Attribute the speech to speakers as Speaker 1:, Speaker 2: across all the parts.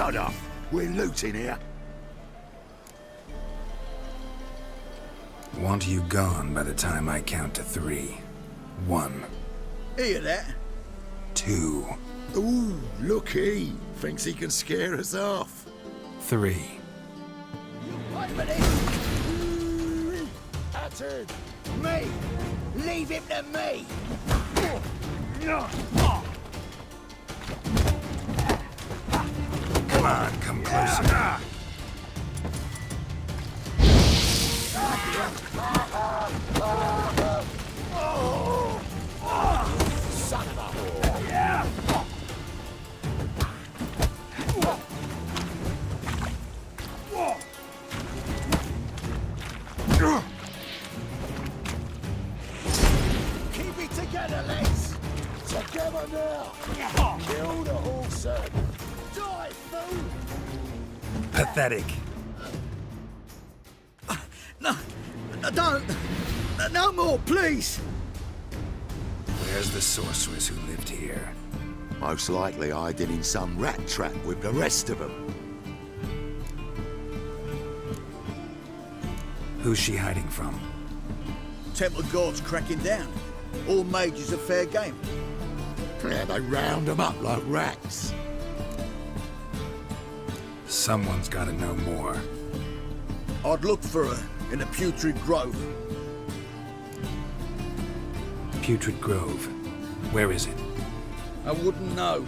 Speaker 1: Sod off. We're looting here.
Speaker 2: Want you gone by the time I count to 3. 1.
Speaker 3: Hear that?
Speaker 2: 2.
Speaker 1: Ooh, look he. Thinks he can scare us off.
Speaker 2: 3.
Speaker 1: Atted.
Speaker 3: Me! Leave him to me!
Speaker 2: Come on, come closer.
Speaker 1: Son of a whore. Keep it together, lads. Together now. Kill the horse. Die, fool.
Speaker 2: Pathetic.
Speaker 3: No, don't! No more, please!
Speaker 2: Where's the sorceress who lived here?
Speaker 1: Most likely hiding in some rat trap with the rest of them.
Speaker 2: Who's she hiding from?
Speaker 3: Temple Guard's cracking down. All mages are fair game.
Speaker 1: Yeah, they round them up like rats.
Speaker 2: Someone's gotta know more.
Speaker 3: I'd look for her in the Putrid Grove.
Speaker 2: Putrid Grove. Where is it?
Speaker 3: I wouldn't know.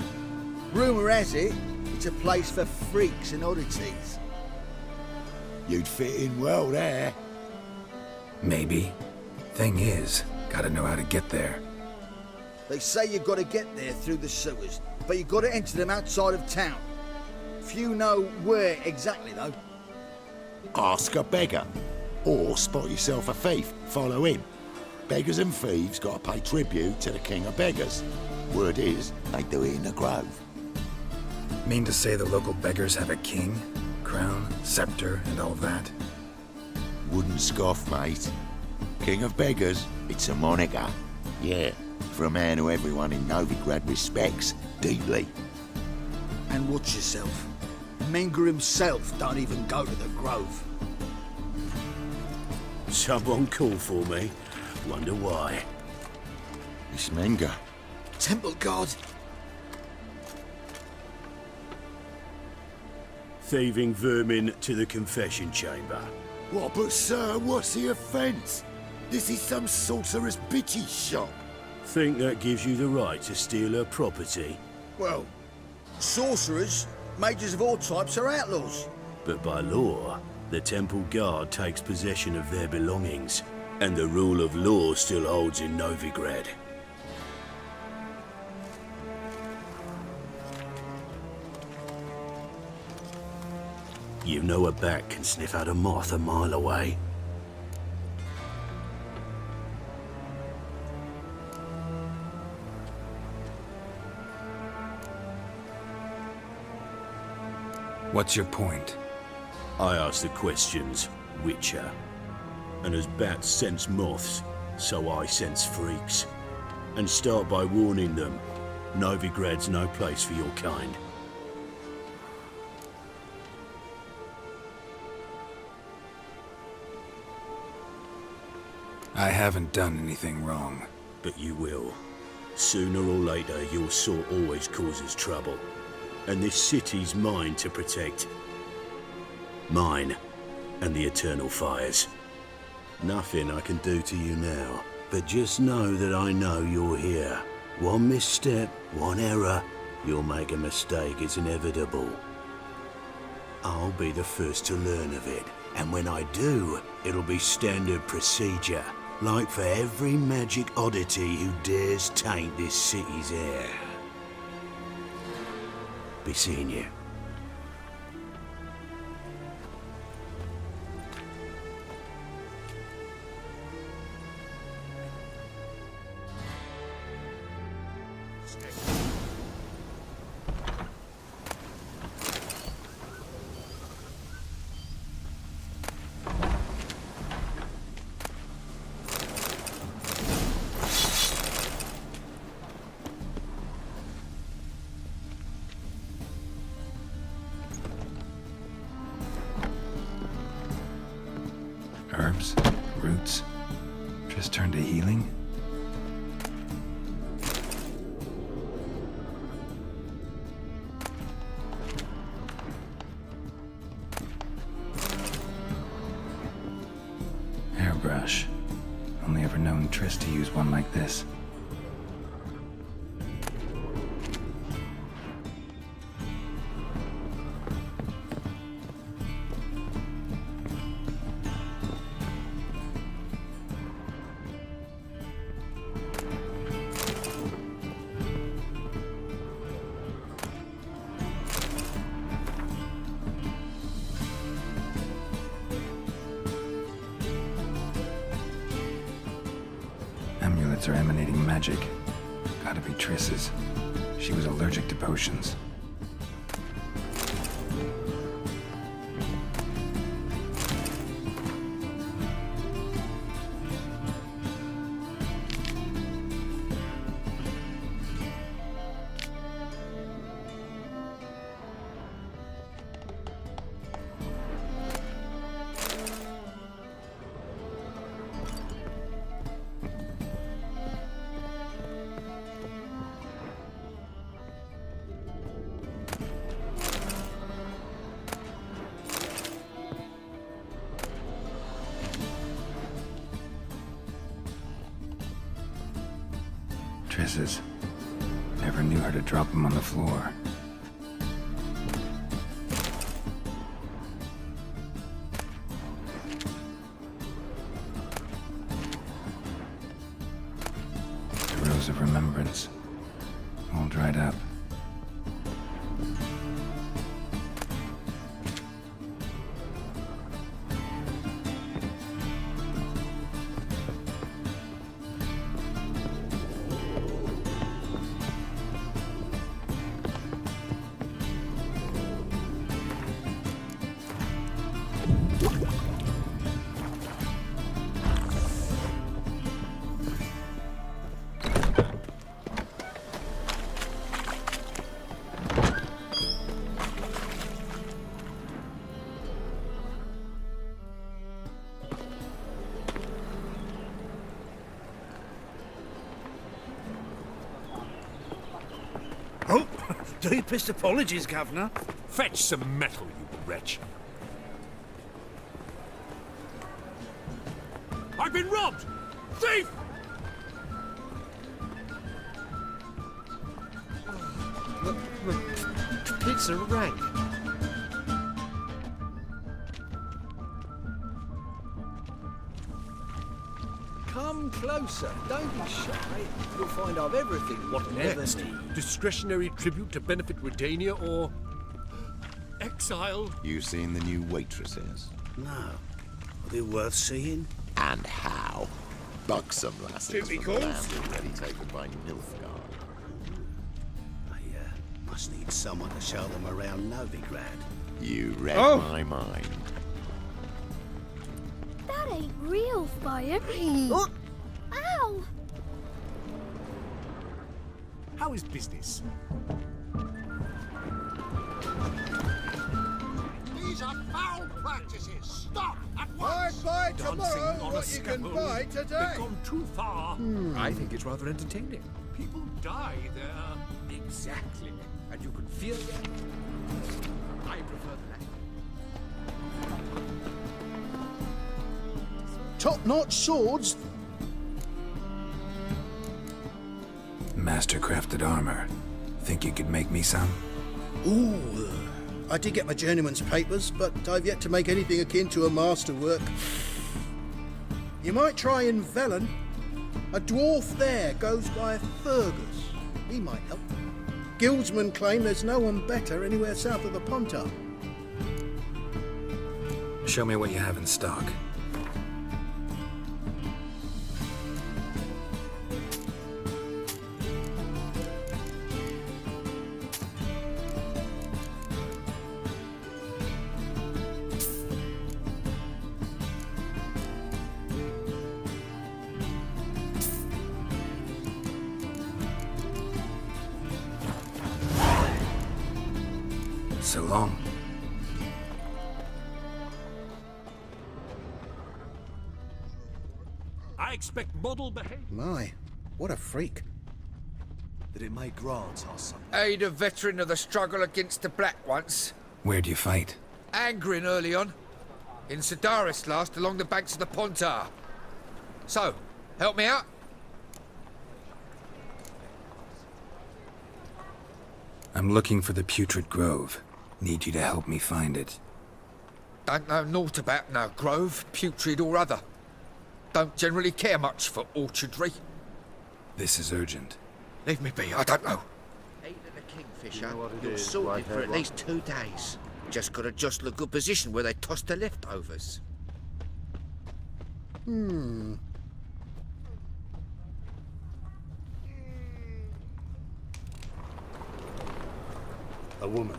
Speaker 3: Rumour has it, it's a place for freaks and oddities.
Speaker 1: You'd fit in well there.
Speaker 2: Maybe. Thing is, gotta know how to get there.
Speaker 3: They say you've got to get there through the sewers, but you've got to enter them outside of town. Few know where exactly, though.
Speaker 1: Ask a beggar. Or spot yourself a thief. Follow him. Beggars and thieves got to pay tribute to the king of beggars. Word is, they do it in the grove.
Speaker 2: Mean to say the local beggars have a king? Crown, scepter, and all that?
Speaker 1: Wouldn't scoff, mate. King of beggars, it's a moniker. Yeah, for a man who everyone in Novigrad respects deeply.
Speaker 3: And watch yourself. Menger himself don't even go to the Grove.
Speaker 4: Someone called for me. Wonder why.
Speaker 1: It's Menger.
Speaker 3: Temple Guard.
Speaker 4: Thieving vermin to the confession chamber.
Speaker 1: What, but sir, what's the offence? This is some sorcerer's bitchy shop.
Speaker 4: Think that gives you the right to steal her property?
Speaker 3: Well, sorcerers, mages of all types are outlaws.
Speaker 4: But by law, the Temple Guard takes possession of their belongings, and the rule of law still holds in Novigrad. You know a bat can sniff out a moth a mile away.
Speaker 2: What's your point?
Speaker 4: I ask the questions, Witcher. And as bats sense moths, so I sense freaks. And start by warning them, Novigrad's no place for your kind.
Speaker 2: I haven't done anything wrong.
Speaker 4: But you will. Sooner or later, your sort always causes trouble. And this city's mine to protect. Mine and the eternal fires. Nothing I can do to you now, but just know that I know you're here. One misstep, one error, you'll make a mistake, it's inevitable. I'll be the first to learn of it, and when I do, it'll be standard procedure, like for every magic oddity who dares taint this city's air. Be seeing you.
Speaker 2: Herbs, roots, just turned to healing? Hairbrush. Only ever known Triss to use one like this. Amulets are emanating magic. Gotta be Triss's. She was allergic to potions. Triss's. Never knew her to drop them on the floor. The Rose of Remembrance. All dried up.
Speaker 5: Oh, deepest apologies, Governor.
Speaker 6: Fetch some metal, you wretch. I've been robbed! Thief!
Speaker 7: Pizza rank. Come closer. Don't be shy. You'll find I've everything
Speaker 6: What
Speaker 7: you ever
Speaker 6: next?
Speaker 7: need.
Speaker 6: Discretionary tribute to benefit Redania or exile?
Speaker 1: You seen the new waitresses?
Speaker 5: No. Are they worth seeing?
Speaker 1: And how? Buxom lasses
Speaker 5: Duty
Speaker 1: from the
Speaker 5: calls.
Speaker 1: land already taken by Nilfgaard.
Speaker 5: I must need someone to show them around Novigrad.
Speaker 1: You read my mind.
Speaker 8: That ain't real fire. Ow!
Speaker 6: How is business?
Speaker 9: These are foul practices. Stop at
Speaker 3: Buy
Speaker 9: once.
Speaker 6: Dancing
Speaker 3: tomorrow
Speaker 6: on a
Speaker 3: what you can
Speaker 6: scaffold.
Speaker 3: buy
Speaker 6: They've
Speaker 3: today.
Speaker 6: gone too far.
Speaker 7: I think it's rather entertaining.
Speaker 6: People die there.
Speaker 7: Exactly. And you can feel them. I prefer that.
Speaker 3: Top-notch swords.
Speaker 2: Master-crafted armor. Think you could make me some?
Speaker 3: Ooh, I did get my journeyman's papers, but I've yet to make anything akin to a masterwork. You might try in Velen. A dwarf there goes by Fergus. He might help. Guildsmen claim there's no one better anywhere south of the Pontar.
Speaker 2: Show me what you have in stock. So long.
Speaker 6: I expect model behavior.
Speaker 3: My, what a freak.
Speaker 10: That it may grant our son.
Speaker 7: Aid a veteran of the struggle against the Black once.
Speaker 2: Where'd you fight?
Speaker 7: Angrin early on. In Sedaris last, along the banks of the Pontar. So, help me out?
Speaker 2: I'm looking for the Putrid Grove. Need you to help me find it.
Speaker 7: Don't know naught about no grove, putrid or other. Don't generally care much for orchardry.
Speaker 2: This is urgent.
Speaker 7: Leave me be, I don't know. Aid of the Kingfisher, you're sorted for at least 2 days. Just gotta jostle a good position where they toss the leftovers.
Speaker 5: A woman,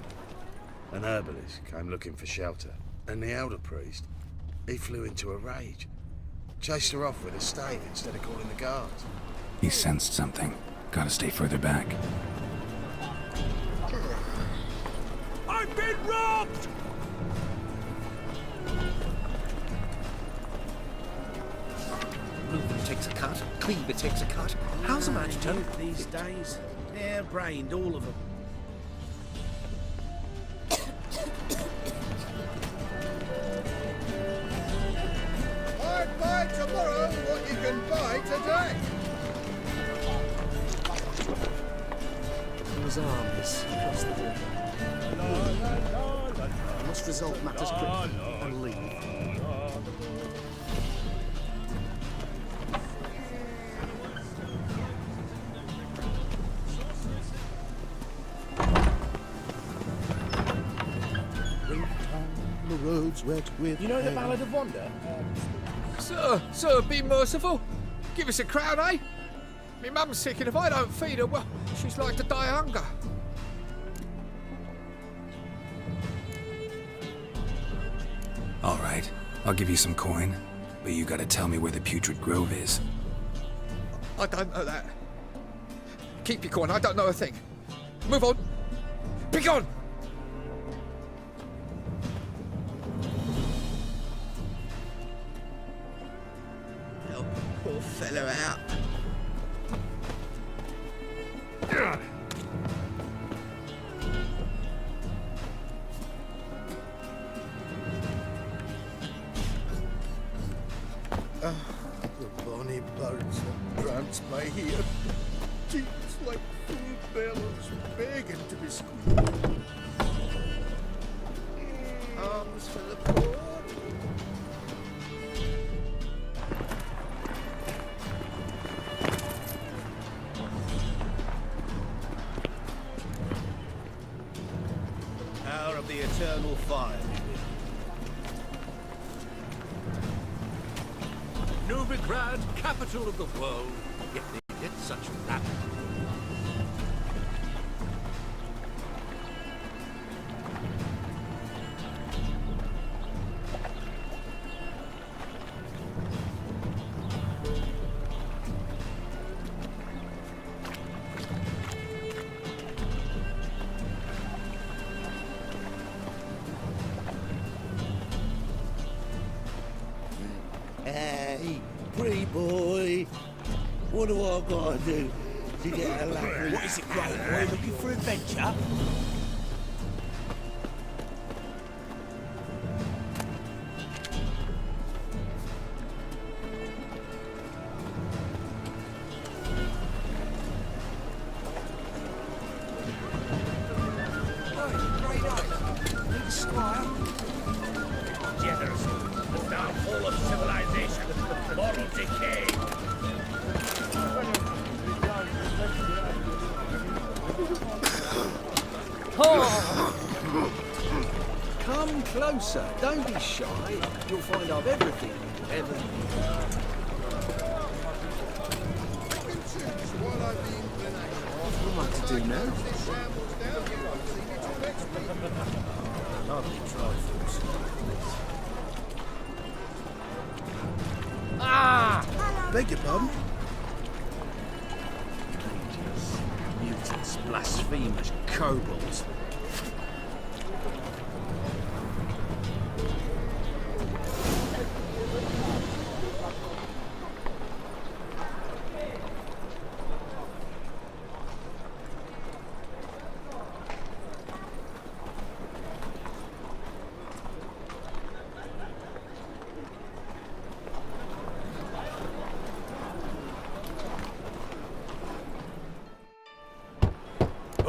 Speaker 5: an herbalist, came looking for shelter, and the elder priest, he flew into a rage. Chased her off with a stave instead of calling the guards.
Speaker 2: He sensed something. Gotta stay further back.
Speaker 6: I've been robbed!
Speaker 5: Movement takes a cut, cleaver takes a cut. How's a man to do these days? Hair-brained, all of them.
Speaker 3: I'd buy tomorrow what you can buy today.
Speaker 10: His armies across the border. I must resolve matters quickly and leave.
Speaker 3: The roads wet with
Speaker 10: You know the Ballad of Wonder?
Speaker 7: Sir, be merciful. Give us a crown, eh? Me mum's sick, and if I don't feed her, well, she's like to die of hunger.
Speaker 2: All right, I'll give you some coin, but you gotta tell me where the Putrid Grove is.
Speaker 7: I don't know that. Keep your coin, I don't know a thing. Move on. Be gone! Help the poor fellow out.
Speaker 3: The bonny birds that prance by here. Cheeks like food bellows begging to be squeezed.
Speaker 7: Arms for the poor.
Speaker 5: Power of the eternal fire.
Speaker 6: Novigrad, capital of the world. Yet they get such rabble.
Speaker 5: Hey, pretty boy. What do I gotta do to get a lucky?
Speaker 10: What is it, great boy? Looking for adventure?
Speaker 7: Come closer, don't be shy. You'll find I've everything you ever need.
Speaker 3: What
Speaker 10: am I to do now?
Speaker 5: Lovely trifles.
Speaker 3: Beg your pardon?
Speaker 5: Mutants, blasphemers, kobolds.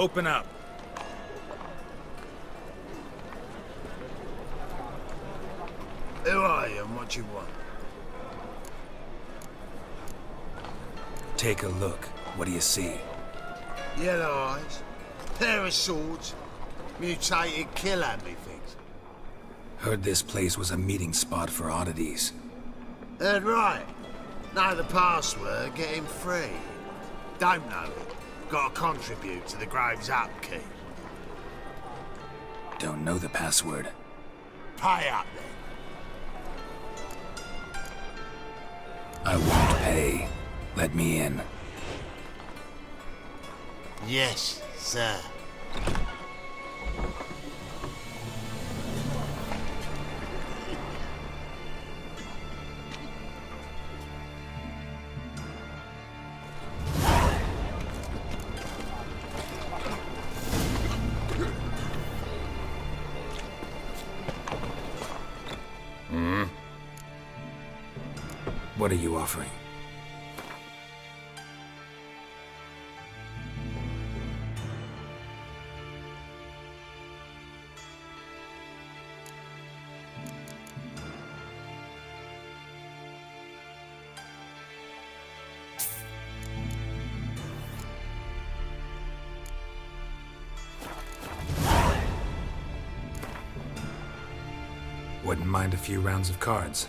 Speaker 2: Open up.
Speaker 5: Who are you and what do you want?
Speaker 2: Take a look. What do you see?
Speaker 5: Yellow eyes, pair of swords, mutated killer, methinks.
Speaker 2: Heard this place was a meeting spot for oddities.
Speaker 5: Heard right. Know the password, get him free. Don't know it. Gotta contribute to the Grave's upkeep.
Speaker 2: Don't know the password.
Speaker 5: Pay up then.
Speaker 2: I won't pay. Let me in.
Speaker 5: Yes, sir.
Speaker 2: What are you offering? Wouldn't mind a few rounds of cards.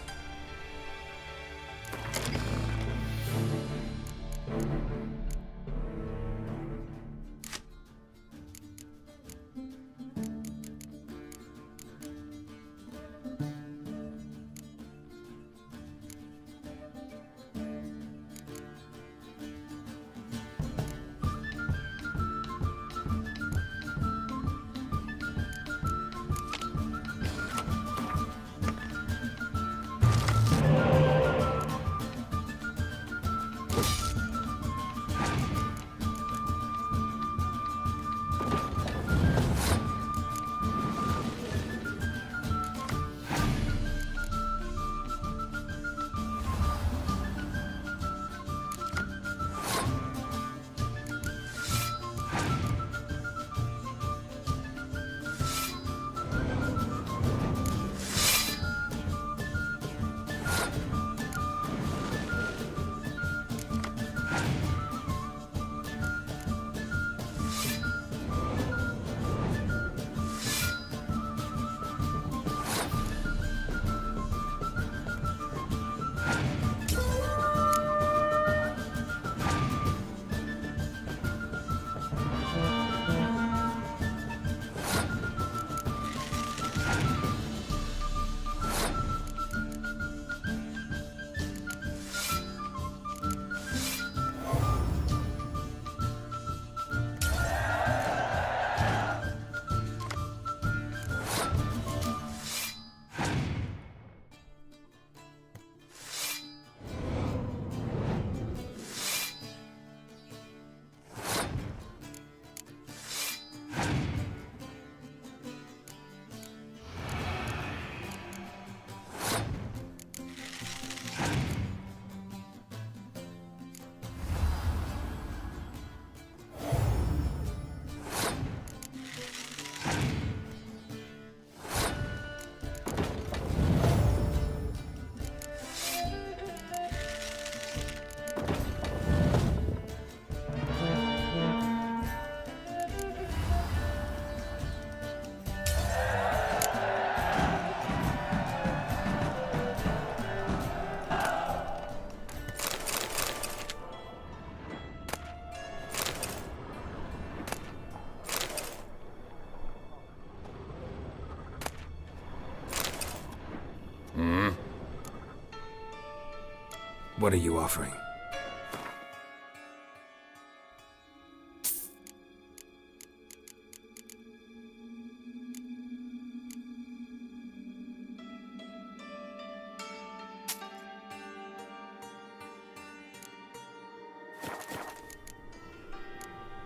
Speaker 2: What are you offering?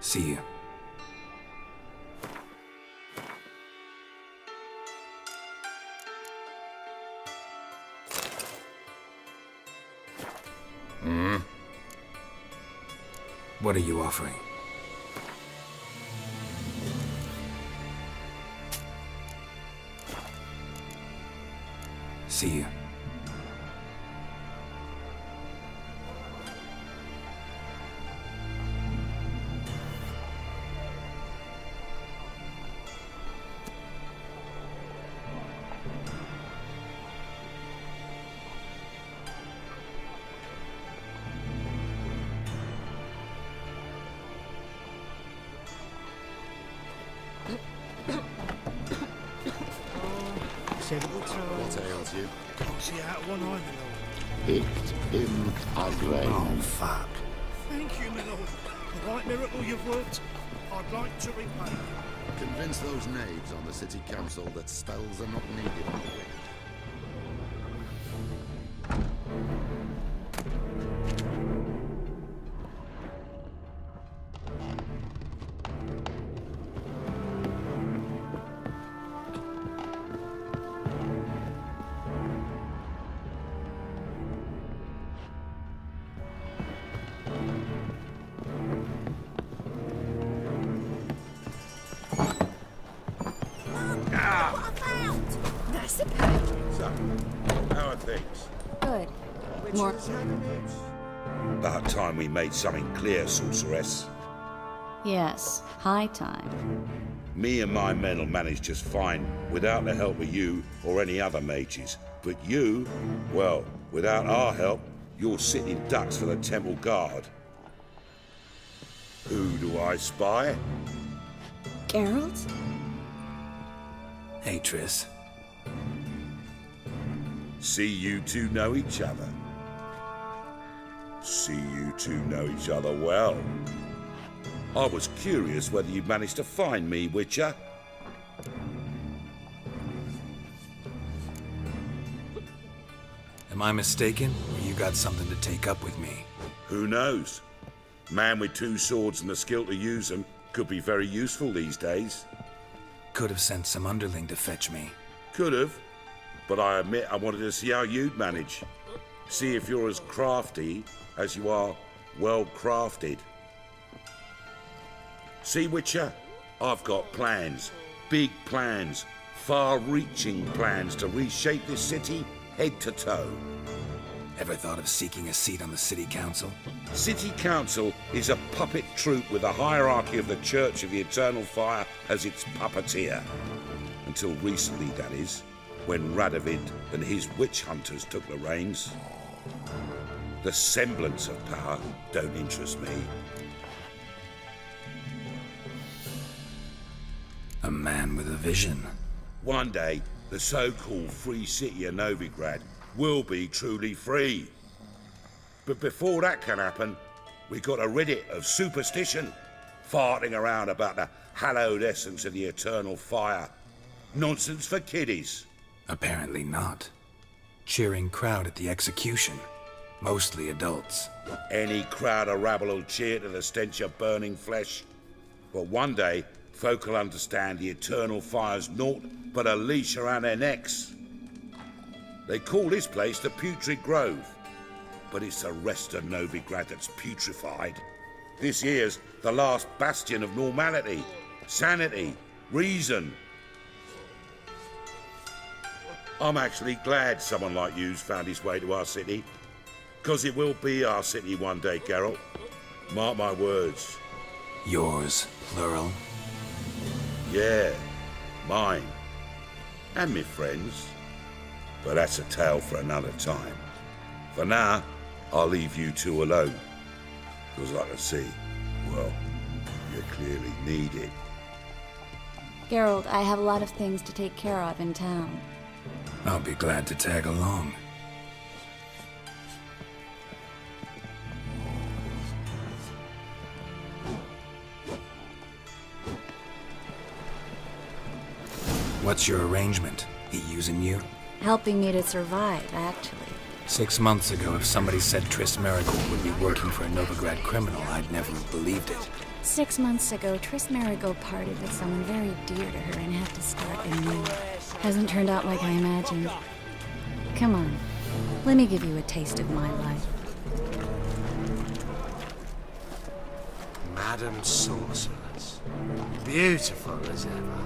Speaker 2: See you. What are you offering? See you.
Speaker 1: What ails you?
Speaker 3: Can't see out one eye, my lord.
Speaker 1: Picked him ugly.
Speaker 2: Oh, fuck.
Speaker 3: Thank you, my lord. The right miracle you've worked, I'd like to repay.
Speaker 1: Convince those knaves on the city council that spells are not needed on the wind.
Speaker 9: So, how are things?
Speaker 11: Good. More.
Speaker 9: About time we made something clear, sorceress.
Speaker 11: Yes, high time.
Speaker 9: Me and my men will manage just fine without the help of you or any other mages. But you, well, without our help, you're sitting ducks for the temple guard. Who do I spy?
Speaker 11: Geralt?
Speaker 2: Hey, Triss.
Speaker 9: See you two know each other. See you two know each other well. I was curious whether you'd managed to find me, Witcher.
Speaker 2: Am I mistaken, or you got something to take up with me?
Speaker 9: Who knows? Man with two swords and the skill to use them could be very useful these days.
Speaker 2: Could have sent some underling to fetch me.
Speaker 9: Could have, but I admit I wanted to see how you'd manage. See if you're as crafty as you are well crafted. See, Witcher, I've got plans, big plans, far-reaching plans to reshape this city head to toe.
Speaker 2: Ever thought of seeking a seat on the city council?
Speaker 9: City Council is a puppet troupe with the hierarchy of the Church of the Eternal Fire as its puppeteer. Until recently, that is, when Radovid and his witch hunters took the reins. The semblance of power don't interest me.
Speaker 2: A man with a vision.
Speaker 9: One day, the so-called free city of Novigrad will be truly free. But before that can happen, we got to rid it of superstition, farting around about the hallowed essence of the eternal fire. Nonsense for kiddies.
Speaker 2: Apparently not. Cheering crowd at the execution. Mostly adults.
Speaker 9: Any crowd of rabble will cheer to the stench of burning flesh. But one day, folk will understand the eternal fire's naught but a leash around their necks. They call this place the Putrid Grove, but it's the rest of Novigrad that's putrefied. This here's the last bastion of normality, sanity, reason. I'm actually glad someone like you's found his way to our city, 'cause it will be our city one day, Geralt. Mark my words.
Speaker 2: Yours, plural.
Speaker 9: Yeah, mine. And me friends. But that's a tale for another time. For now, I'll leave you two alone. 'Cause I can see, well, you clearly need it.
Speaker 11: Geralt, I have a lot of things to take care of in town.
Speaker 2: I'll be glad to tag along. What's your arrangement? He using you?
Speaker 11: Helping me to survive, actually.
Speaker 2: 6 months ago, if somebody said Triss Marigold would be working for a Novigrad criminal, I'd never have believed it.
Speaker 11: 6 months ago, Triss Marigold parted with someone very dear to her and had to start anew. Hasn't turned out like I imagined. Come on, let me give you a taste of my life.
Speaker 5: Madam Sorceress. Beautiful as ever.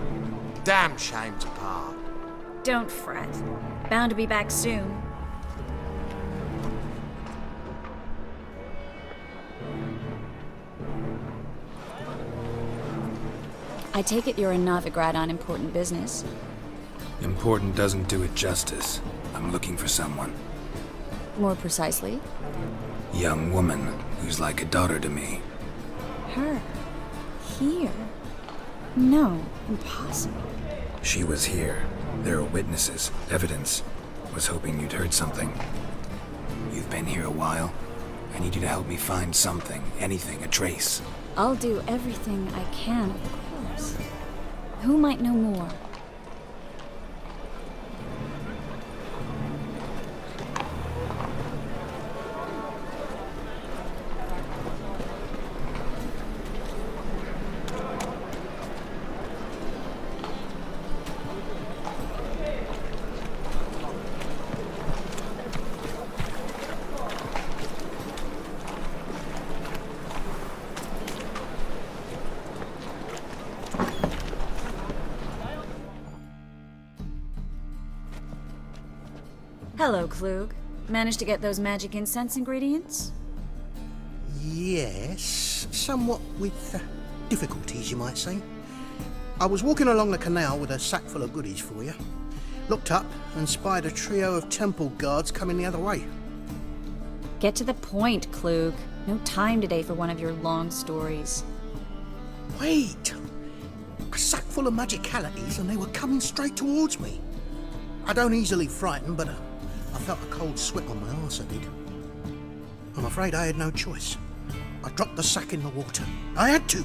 Speaker 5: Damn shame to part.
Speaker 11: Don't fret. Bound to be back soon. I take it you're in Novigrad on important business.
Speaker 2: Important doesn't do it justice. I'm looking for someone.
Speaker 11: More precisely?
Speaker 2: Young woman who's like a daughter to me.
Speaker 11: Her? Here? No, impossible.
Speaker 2: She was here. There are witnesses, evidence. Was hoping you'd heard something. You've been here a while. I need you to help me find something, anything, a trace.
Speaker 11: I'll do everything I can, of course. Who might know more? Hello, Klug. Managed to get those magic incense ingredients?
Speaker 3: Yes, somewhat with difficulties, you might say. I was walking along the canal with a sack full of goodies for you. Looked up and spied a trio of temple guards coming the other way.
Speaker 11: Get to the point, Klug. No time today for one of your long stories.
Speaker 3: Wait! A sack full of magicalities and they were coming straight towards me. I don't easily frighten, but I felt a cold sweat on my arse, I did. I'm afraid I had no choice. I dropped the sack in the water. I had to.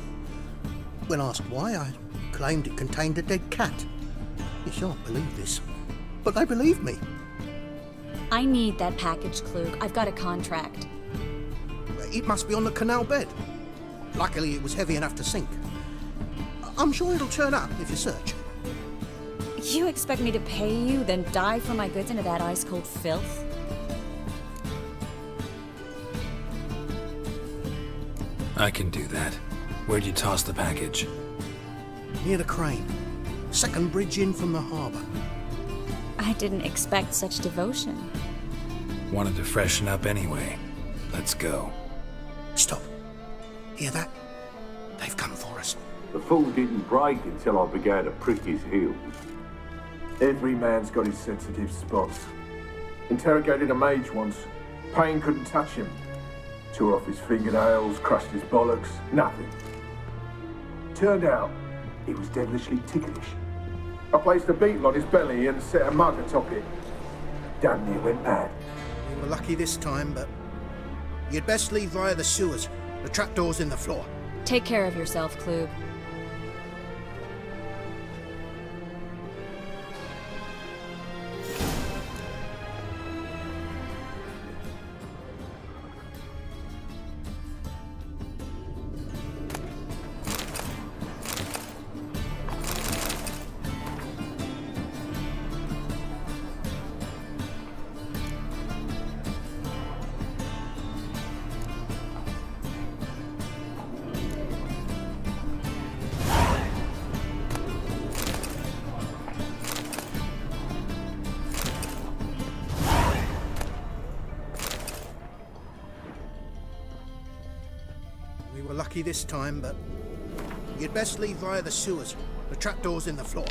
Speaker 3: When asked why, I claimed it contained a dead cat. You shan't believe this, but they believed me.
Speaker 11: I need that package, Klug. I've got a contract.
Speaker 3: It must be on the canal bed. Luckily, it was heavy enough to sink. I'm sure it'll turn up if you search.
Speaker 11: You expect me to pay you, then dive for my goods into that ice-cold filth?
Speaker 2: I can do that. Where'd you toss the package?
Speaker 3: Near the crane. Second bridge in from the harbour.
Speaker 11: I didn't expect such devotion.
Speaker 2: Wanted to freshen up anyway. Let's go.
Speaker 3: Stop. Hear that? They've come for us.
Speaker 12: The fool didn't break until I began to prick his heels.
Speaker 13: Every man's got his sensitive spots. Interrogated a mage once. Pain couldn't touch him. Tore off his fingernails, crushed his bollocks, nothing. Turned out, he was devilishly ticklish. I placed a beetle on his belly and set a mug atop it. Damn near went mad.
Speaker 3: We were lucky this time, but you'd best leave via the sewers. The trapdoor's in the floor.
Speaker 11: Take care of yourself, Klug.
Speaker 3: We were lucky this time, but you'd best leave via the sewers. The trapdoor's in the floor.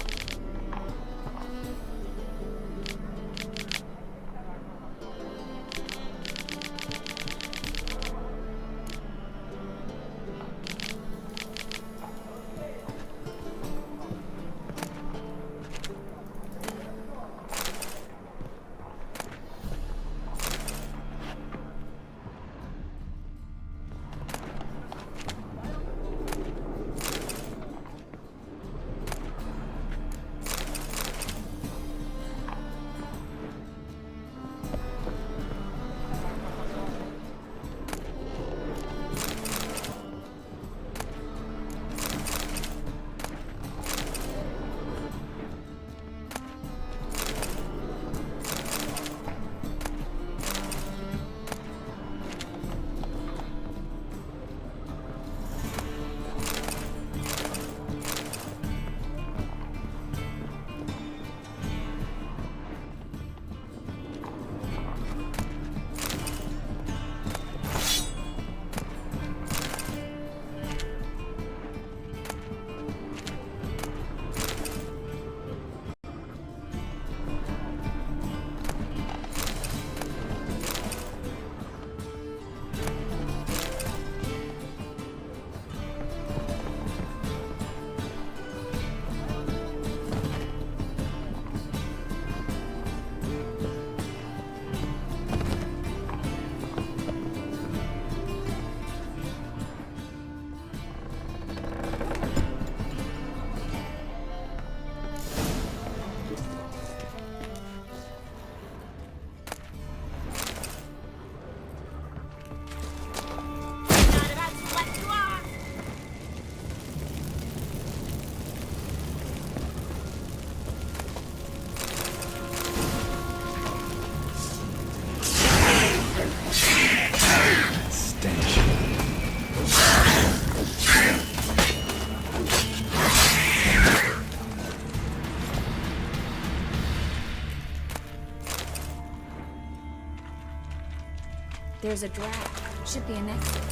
Speaker 11: There's a draft. Should be an exit.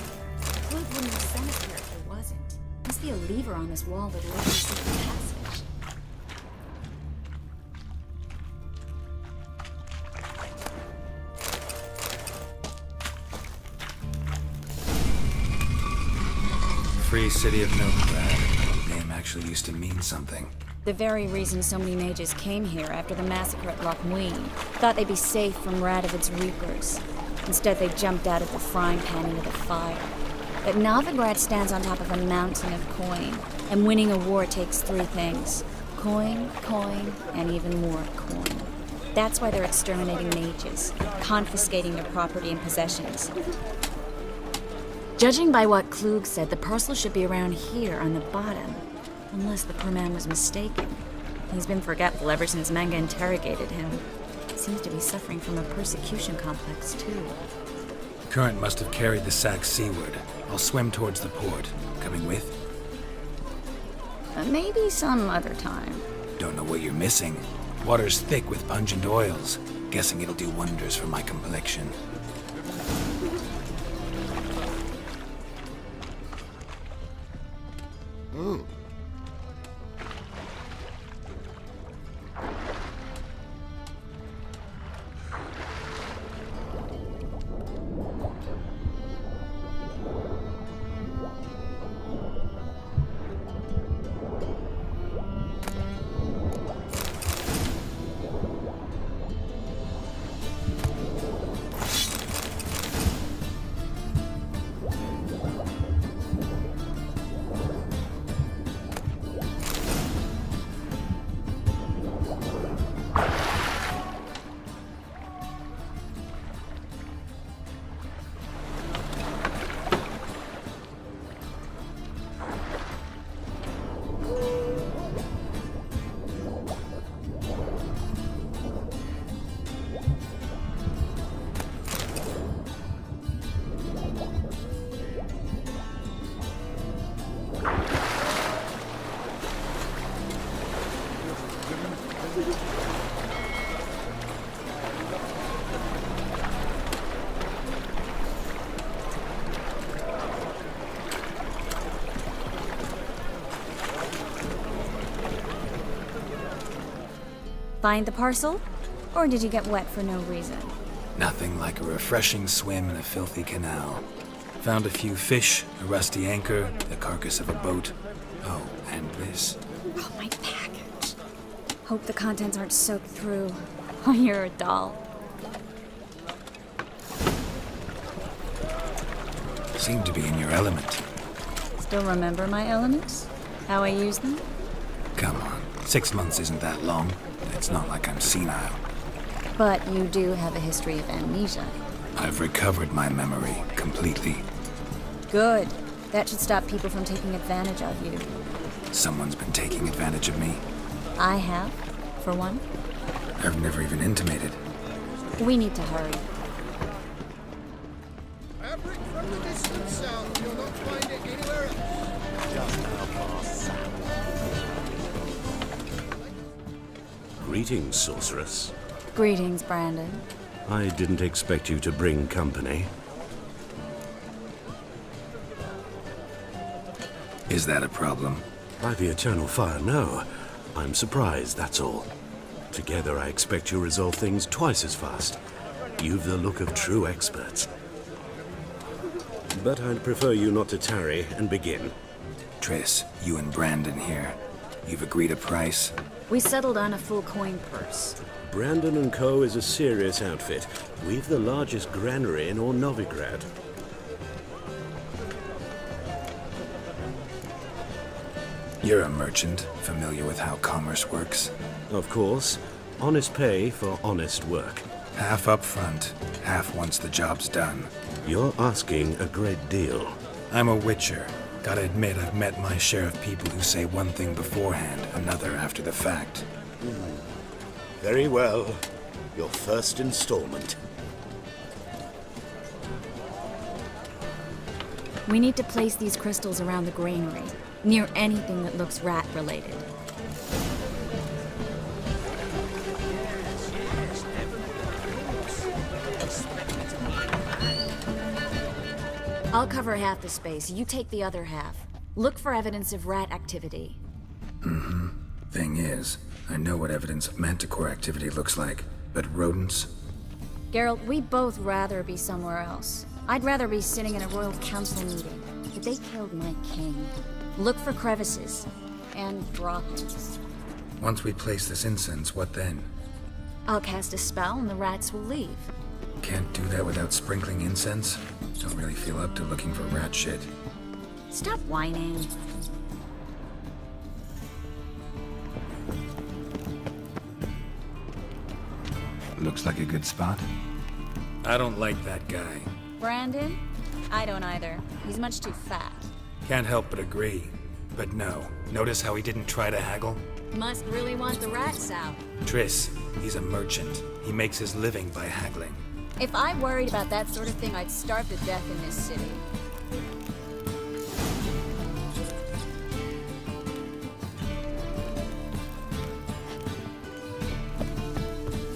Speaker 11: Floyd wouldn't have sent us here if there wasn't. Must be a lever on this wall that opens the passage.
Speaker 2: Free City of Novigrad. Name actually used to mean something.
Speaker 11: The very reason so many mages came here after the massacre at ďmě. Thought they'd be safe from Radovid's reapers. Instead, they jumped out of the frying pan into the fire. But Novigrad stands on top of a mountain of coin, and winning a war takes three things. Coin, coin, and even more coin. That's why they're exterminating mages, confiscating their property and possessions. Judging by what Klug said, the parcel should be around here on the bottom. Unless the poor man was mistaken. He's been forgetful ever since Manga interrogated him. Seems to be suffering from a persecution complex, too.
Speaker 2: Current must have carried the sack seaward. I'll swim towards the port. Coming with?
Speaker 11: Maybe some other time.
Speaker 2: Don't know what you're missing. Water's thick with pungent oils. Guessing it'll do wonders for my complexion.
Speaker 11: Find the parcel? Or did you get wet for no reason?
Speaker 2: Nothing like a refreshing swim in a filthy canal. Found a few fish, a rusty anchor, the carcass of a boat. Oh, and this.
Speaker 11: Oh, my package. Hope the contents aren't soaked through. Oh, you're a doll.
Speaker 2: Seem to be in your element.
Speaker 11: Still remember my elements? How I use them?
Speaker 2: Come on, 6 months isn't that long. It's not like I'm senile.
Speaker 11: But you do have a history of amnesia.
Speaker 2: I've recovered my memory completely.
Speaker 11: Good. That should stop people from taking advantage of you.
Speaker 2: Someone's been taking advantage of me.
Speaker 11: I have, for one.
Speaker 2: I've never even intimated.
Speaker 11: We need to hurry.
Speaker 3: Fabric from the distant south. You'll not find it anywhere else.
Speaker 10: Just now past south.
Speaker 4: Greetings, sorceress.
Speaker 11: Greetings, Brandon.
Speaker 4: I didn't expect you to bring company.
Speaker 2: Is that a problem?
Speaker 4: By the eternal fire, no. I'm surprised, that's all. Together, I expect you'll resolve things twice as fast. You've the look of true experts. But I'd prefer you not to tarry and begin.
Speaker 2: Triss, you and Brandon here. You've agreed a price?
Speaker 11: We settled on a full coin purse.
Speaker 4: Brandon & Co. is a serious outfit. We've the largest granary in all Novigrad.
Speaker 2: You're a merchant, familiar with how commerce works?
Speaker 4: Of course. Honest pay for honest work.
Speaker 2: Half up front, half once the job's done.
Speaker 4: You're asking a great deal.
Speaker 2: I'm a witcher. Gotta admit, I've met my share of people who say one thing beforehand, another after the fact.
Speaker 4: Very well. Your first installment.
Speaker 11: We need to place these crystals around the granary, near anything that looks rat-related. I'll cover half the space. You take the other half. Look for evidence of rat activity.
Speaker 2: Mm-hmm. Thing is, I know what evidence of manticore activity looks like, but rodents?
Speaker 11: Geralt, we'd both rather be somewhere else. I'd rather be sitting in a royal council meeting. But they killed my king. Look for crevices. And droppings.
Speaker 2: Once we place this incense, what then?
Speaker 11: I'll cast a spell and the rats will leave.
Speaker 2: Can't do that without sprinkling incense? Don't really feel up to looking for rat shit.
Speaker 11: Stop whining.
Speaker 2: Looks like a good spot. I don't like that guy.
Speaker 11: Brandon? I don't either. He's much too fat.
Speaker 2: Can't help but agree. But no. Notice how he didn't try to haggle?
Speaker 11: Must really want the rats out.
Speaker 2: Triss, he's a merchant. He makes his living by haggling.
Speaker 11: If I worried about that sort of thing, I'd starve to death in this city.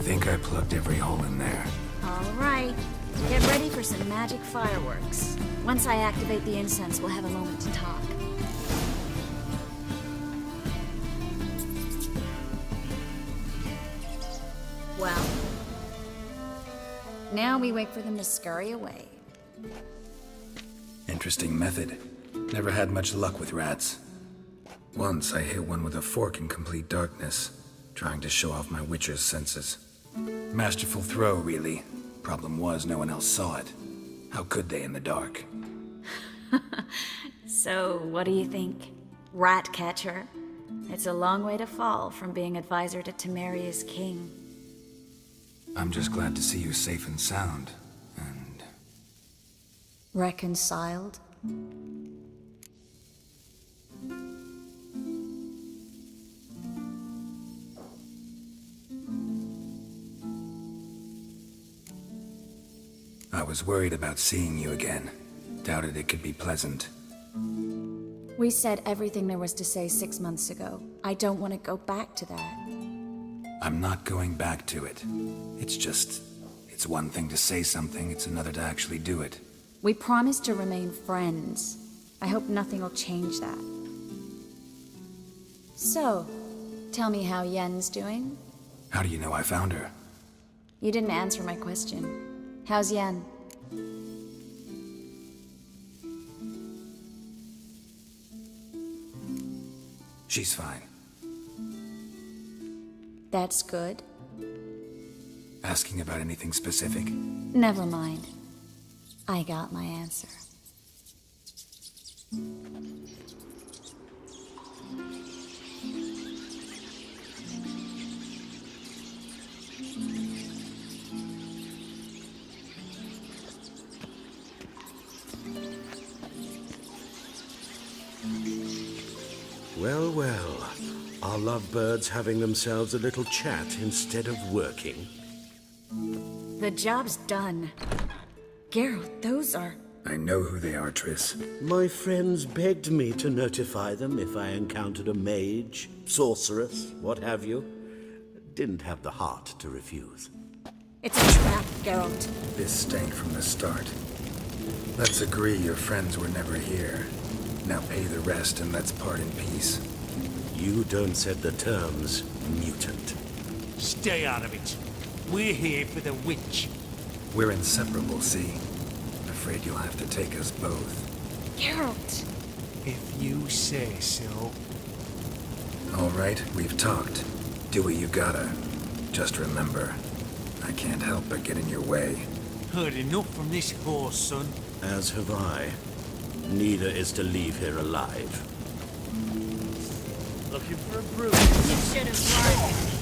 Speaker 2: Think I plugged every hole in there.
Speaker 11: All right. Get ready for some magic fireworks. Once I activate the incense, we'll have a moment to talk. Well, now we wait for them to scurry away.
Speaker 2: Interesting method. Never had much luck with rats. Once I hit one with a fork in complete darkness, trying to show off my witcher's senses. Masterful throw, really. Problem was, no one else saw it. How could they in the dark?
Speaker 11: So, what do you think? Rat catcher? It's a long way to fall from being advisor to ﷺ king.
Speaker 2: I'm just glad to see you safe and sound, and...
Speaker 11: Reconciled?
Speaker 2: I was worried about seeing you again. Doubted it could be pleasant.
Speaker 11: We said everything there was to say 6 months ago. I don't want to go back to that.
Speaker 2: I'm not going back to it. It's one thing to say something, it's another to actually do it.
Speaker 11: We promised to remain friends. I hope nothing will change that. So, tell me how Yen's doing?
Speaker 2: How do you know I found her?
Speaker 11: You didn't answer my question. How's Yen?
Speaker 2: She's fine.
Speaker 11: That's good.
Speaker 2: Asking about anything specific?
Speaker 11: Never mind. I got my answer.
Speaker 4: Well, well. Are lovebirds having themselves a little chat instead of working?
Speaker 11: The job's done. Geralt, those are...
Speaker 2: I know who they are, Triss.
Speaker 4: My friends begged me to notify them if I encountered a mage, sorceress, what have you. Didn't have the heart to refuse.
Speaker 11: It's a trap, Geralt.
Speaker 2: This stank from the start. Let's agree your friends were never here. Now pay the rest and let's part in peace.
Speaker 4: You don't set the terms, mutant.
Speaker 10: Stay out of it. We're here for the witch.
Speaker 2: We're inseparable, see? Afraid you'll have to take us both.
Speaker 11: Geralt!
Speaker 10: If you say so.
Speaker 2: All right, we've talked. Do what you gotta. Just remember, I can't help but get in your way.
Speaker 10: Heard enough from this horse, son.
Speaker 4: As have I. Neither is to leave here alive.
Speaker 10: Looking for a brew.
Speaker 11: You should have run.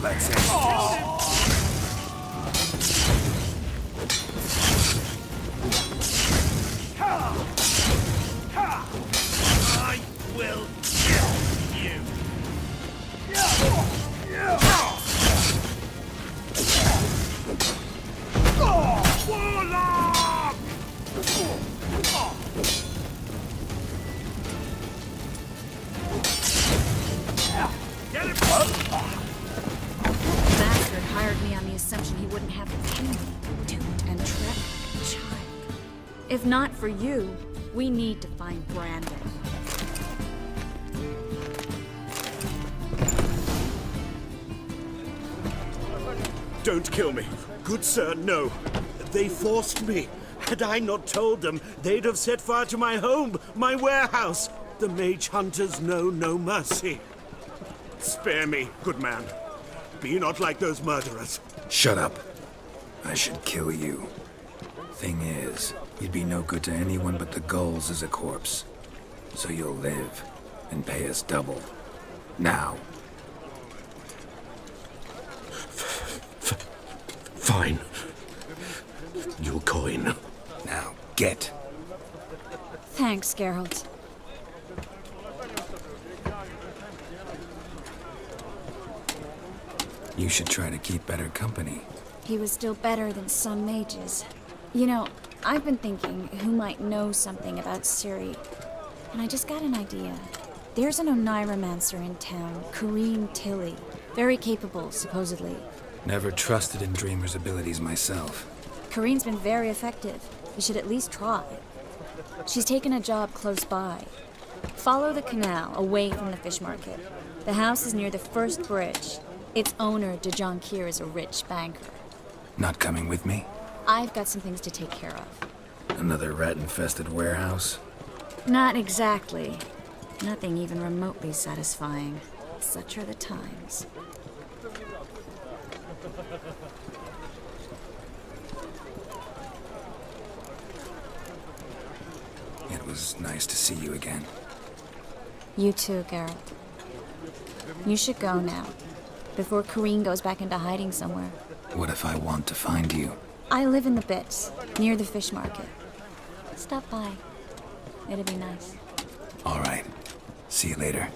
Speaker 2: Let's end.
Speaker 10: I will kill you.
Speaker 11: If not for you, we need to find Brandon.
Speaker 4: Don't kill me. Good sir, no. They forced me. Had I not told them, they'd have set fire to my home, my warehouse. The mage hunters know no mercy. Spare me, good man. Be not like those murderers.
Speaker 2: Shut up. I should kill you. Thing is, you'd be no good to anyone but the gulls as a corpse. So you'll live and pay us double. Now.
Speaker 4: Fine. Your coin.
Speaker 2: Now, get.
Speaker 11: Thanks, Geralt.
Speaker 2: You should try to keep better company.
Speaker 11: He was still better than some mages. You know, I've been thinking who might know something about Ciri. And I just got an idea. There's an Oneiromancer in town, Kareem Tilly. Very capable, supposedly.
Speaker 2: Never trusted in Dreamer's abilities myself.
Speaker 11: Kareem's been very effective. You should at least try. She's taken a job close by. Follow the canal, away from the fish market. The house is near the first bridge. Its owner, De Jonquier, is a rich banker.
Speaker 2: Not coming with me?
Speaker 11: I've got some things to take care of.
Speaker 2: Another rat-infested warehouse?
Speaker 11: Not exactly. Nothing even remotely satisfying. Such are the times.
Speaker 2: It was nice to see you again.
Speaker 11: You too, Geralt. You should go now, before Kareem goes back into hiding somewhere.
Speaker 2: What if I want to find you?
Speaker 11: I live in the Bits, near the fish market. Stop by. It'd be nice.
Speaker 2: All right. See you later.